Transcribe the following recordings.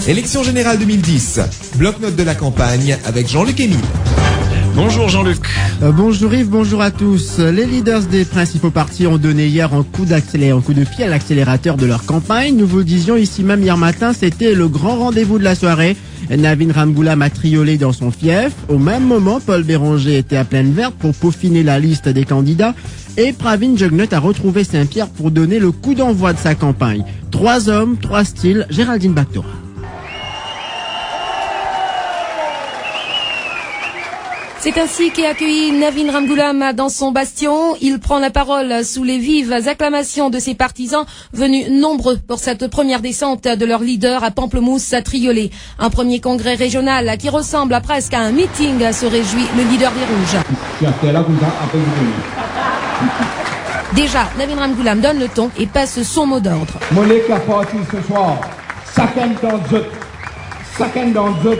Élection générale 2010, bloc-notes de la campagne avec Jean-Luc Émile. Bonjour Jean-Luc. Bonjour Yves, bonjour à tous. Les leaders des principaux partis ont donné hier un coup de pied à l'accélérateur de leur campagne. Nous vous le disions ici même hier matin, c'était le grand rendez-vous de la soirée. Navin Ramgoolam a triolé dans son fief. Au même moment, Paul Béranger était à Plaine Verte pour peaufiner la liste des candidats. Et Pravin Jugnut a retrouvé Saint-Pierre pour donner le coup d'envoi de sa campagne. 3 hommes, 3 styles, Géraldine Bactora. C'est ainsi qu'est accueilli Navin Ramgoolam dans son bastion. Il prend la parole sous les vives acclamations de ses partisans, venus nombreux pour cette première descente de leur leader à Pamplemousse à Triolet. Un premier congrès régional qui ressemble presque à un meeting, se réjouit le leader des Rouges. Déjà, Navin Ramgoolam donne le ton et passe son mot d'ordre. Molek a parti ce soir, chacun d'entre eux,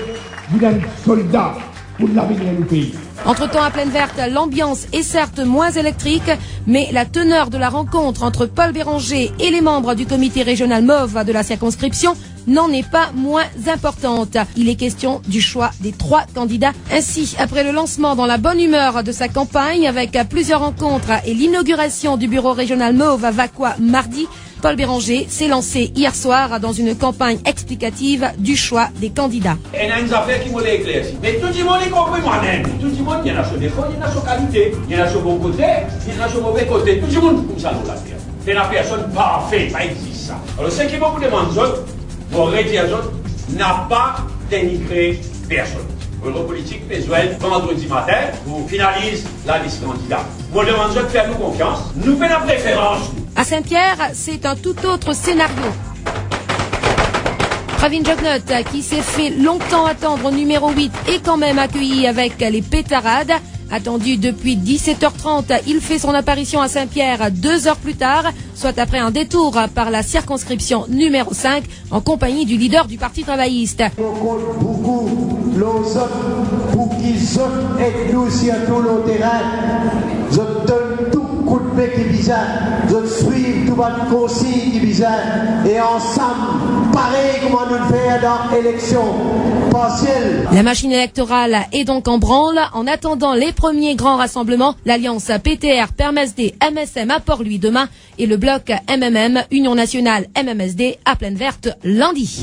vous êtes soldats. Pour l'avenir du pays. Entre-temps, à Plaine Verte, l'ambiance est certes moins électrique, mais la teneur de la rencontre entre Paul Béranger et les membres du comité régional mauve de la circonscription n'en est pas moins importante. Il est question du choix des 3 candidats. Ainsi, après le lancement dans la bonne humeur de sa campagne, avec plusieurs rencontres et l'inauguration du bureau régional mauve à Vacois mardi, Paul Béranger s'est lancé hier soir dans une campagne explicative du choix des candidats. Il y a une affaire qui m'a éclairci. Mais tout le monde est compris moi-même. Tout le monde, il y en a son défaut, il y en a son qualité. Il y en a son bon côté, il y en a son mauvais côté. Tout le monde comme ça nous l'affaire. C'est la personne parfaite, ça existe ça. Alors ce qui vous demande, pour redire n'a pas dénigré personne. Le politique besoin vendredi matin pour finaliser la liste candidat. Moi je demande de faire nous confiance, nous faisons la préférence. À Saint-Pierre, c'est un tout autre scénario. Pravin Jugnut, qui s'est fait longtemps attendre au numéro 8, est quand même accueilli avec les pétarades. Attendu depuis 17h30, il fait son apparition à Saint-Pierre 2 heures plus tard, soit après un détour par la circonscription numéro 5, en compagnie du leader du Parti travailliste. On compte beaucoup les autres pour qu'ils aident nous sur tout le terrain. Je donne tout coup de pied qui vise, je suis tout votre consigne qui vise, et ensemble, pareil comme on nous fait dans l'élection partielle. La machine électorale est donc en branle. En attendant les premiers grands rassemblements, l'alliance PTR, PERMSD, MSM à Port-Louis demain et le bloc MMM, Union Nationale MMSD à Plaine Verte lundi.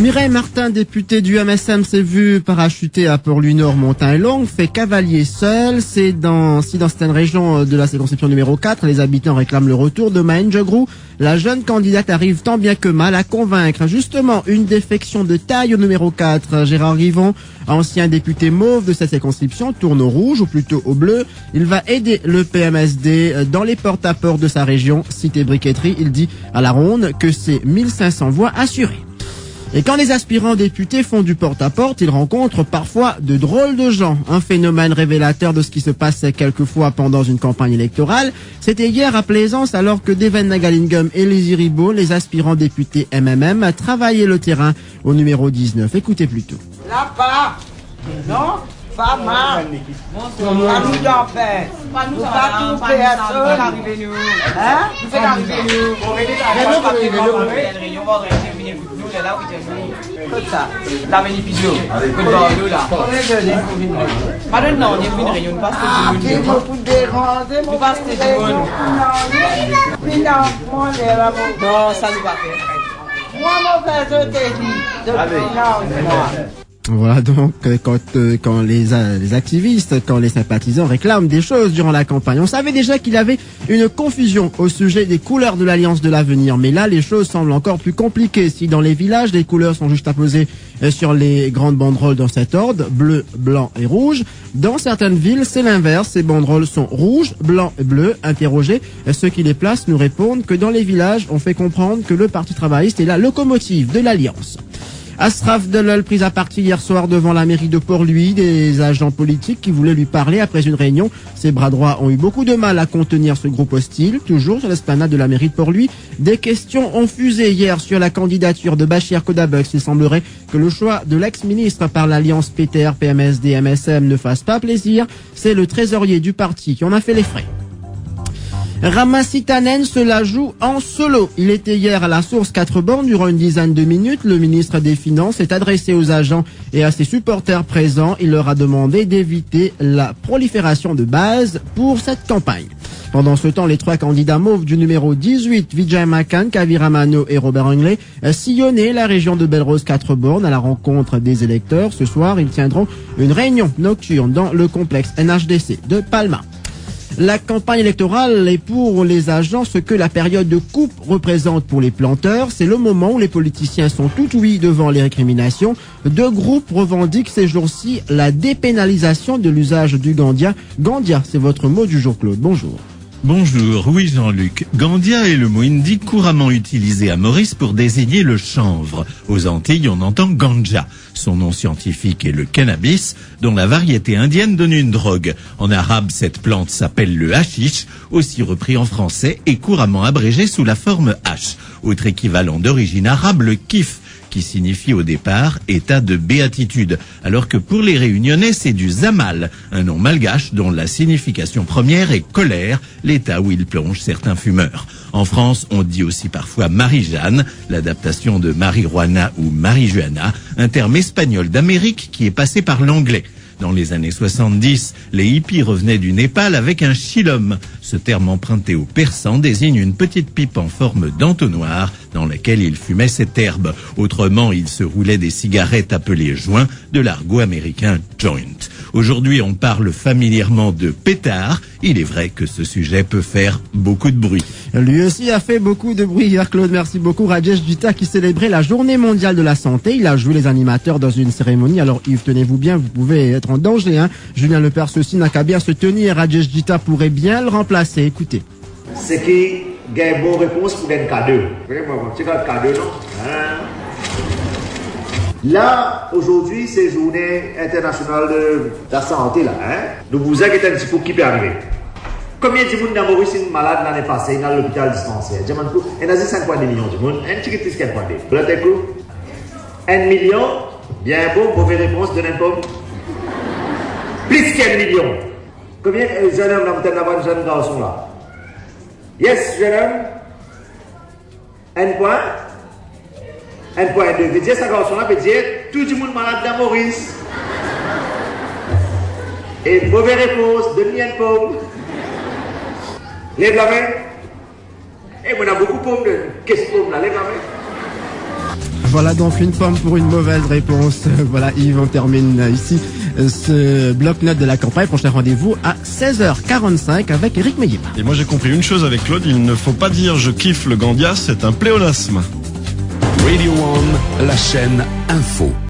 Mireille Martin, députée du MSM, s'est vue parachuter à Port-Louis-Nord, Montagne-Longue, fait cavalier seul. C'est dans certaines régions de la circonscription numéro 4, les habitants réclament le retour de Maën Djegrou. La jeune candidate arrive tant bien que mal à convaincre justement une défection de taille au numéro 4. Gérard Rivon, ancien député mauve de cette circonscription, tourne au rouge ou plutôt au bleu. Il va aider le PMSD dans les porte-à-porte de sa région, cité briqueterie. Il dit à la ronde que c'est 1500 voix assurées. Et quand les aspirants députés font du porte-à-porte, ils rencontrent parfois de drôles de gens. Un phénomène révélateur de ce qui se passe quelquefois pendant une campagne électorale. C'était hier à Plaisance, alors que Deven Nagalingam et les Iribo, les aspirants députés MMM, travaillaient le terrain au numéro 19. Écoutez plutôt. Là-bas, non? Pas mal. Nous d'en faire. Nous pas tout faire seul. Hein? Nous fait arriver nous. Comme ça. La bénéficio. Comme Bordeaux là. Pas de non, il y a une réunion. Pas de tout. Nous pas de tout. Non, ça nous va faire. Moi, mon frère, je t'ai dit. Depuis là, Voilà donc quand les activistes, quand les sympathisants réclament des choses durant la campagne. On savait déjà qu'il y avait une confusion au sujet des couleurs de l'Alliance de l'avenir, mais là les choses semblent encore plus compliquées. Si dans les villages les couleurs sont juste apposées sur les grandes banderoles dans cet ordre, bleu, blanc et rouge, dans certaines villes c'est l'inverse, ces banderoles sont rouges, blanc et bleu. Interrogés, ceux qui les placent nous répondent que dans les villages on fait comprendre que le Parti travailliste est la locomotive de l'Alliance. Asraf Delol pris à partie hier soir devant la mairie de Port-Louis, des agents politiques qui voulaient lui parler après une réunion. Ses bras droits ont eu beaucoup de mal à contenir ce groupe hostile. Toujours sur l'esplanade de la mairie de Port-Louis, des questions ont fusé hier sur la candidature de Bachir Kodabux. Il semblerait que le choix de l'ex-ministre par l'alliance PTR, PMSD, MSM ne fasse pas plaisir. C'est le trésorier du parti qui en a fait les frais. Ramasitanen se la joue en solo. Il était hier à la source 4 bornes durant une dizaine de minutes. Le ministre des Finances s'est adressé aux agents et à ses supporters présents. Il leur a demandé d'éviter la prolifération de bases pour cette campagne. Pendant ce temps, les 3 candidats mauves du numéro 18, Vijay Makan, Kaviramano et Robert Anglais, sillonnaient la région de Belrose 4 bornes à la rencontre des électeurs. Ce soir, ils tiendront une réunion nocturne dans le complexe NHDC de Palma. La campagne électorale est pour les agents ce que la période de coupe représente pour les planteurs. C'est le moment où les politiciens sont tout ouïs devant les récriminations. 2 groupes revendiquent ces jours-ci la dépénalisation de l'usage du gandia. Gandia, c'est votre mot du jour, Claude. Bonjour. Bonjour, oui Jean-Luc. Gandia est le mot hindi couramment utilisé à Maurice pour désigner le chanvre. Aux Antilles, on entend ganja. Son nom scientifique est le cannabis, dont la variété indienne donne une drogue. En arabe, cette plante s'appelle le hashish, aussi repris en français et couramment abrégé sous la forme H. Autre équivalent d'origine arabe, le kif, qui signifie au départ état de béatitude, alors que pour les Réunionnais, c'est du zamal, un nom malgache dont la signification première est colère, l'état où il plonge certains fumeurs. En France, on dit aussi parfois Marie-Jeanne, l'adaptation de marijuana ou marijuana, un terme espagnol d'Amérique qui est passé par l'anglais. Dans les années 70, les hippies revenaient du Népal avec un chilom. Ce terme emprunté au persan désigne une petite pipe en forme d'entonnoir dans laquelle ils fumaient cette herbe. Autrement, ils se roulaient des cigarettes appelées joints, de l'argot américain joint. Aujourd'hui, on parle familièrement de pétard. Il est vrai que ce sujet peut faire beaucoup de bruit. Lui aussi a fait beaucoup de bruit hier, Claude. Merci beaucoup. Rajesh Gita qui célébrait la journée mondiale de la santé. Il a joué les animateurs dans une cérémonie. Alors Yves, tenez-vous bien, vous pouvez être en danger. Julien Lepers aussi n'a qu'à bien se tenir. Rajesh Gita pourrait bien le remplacer. Écoutez. C'est qui a une bonne réponse pour un cadeau. Vraiment, c'est un cadeau, non? Là, aujourd'hui, c'est journée internationale de la santé, là. Nous vous inquiétez un petit peu qui peut arriver. Combien de monde dans Maurice est malade l'année passée dans l'hôpital dispensaire? Il y a 5,2 millions de monde. Un petit peu plus qu'un point. Vous l'avez écouté? 1 million, bien bon, mauvaise réponse de n'importe. Plus qu'un million. Combien de jeunes hommes dans un jeune garçon là? Yes, jeune homme. 1 point. 1,2. Veut dire, ça garçon là veut dire tout le monde malade dans Maurice. Et mauvaise réponse, de une pomme. Lève la main. Et on a beaucoup de pommes. Qu'est-ce que pomme là? Lève la main. Voilà donc une pomme pour une mauvaise réponse. Voilà, Yves, on termine ici ce bloc-notes de la campagne. Prochain rendez-vous à 16h45 avec Eric Meillipa. Et moi j'ai compris une chose avec Claude, il ne faut pas dire je kiffe le gandia, c'est un pléonasme. Radio One, la chaîne info.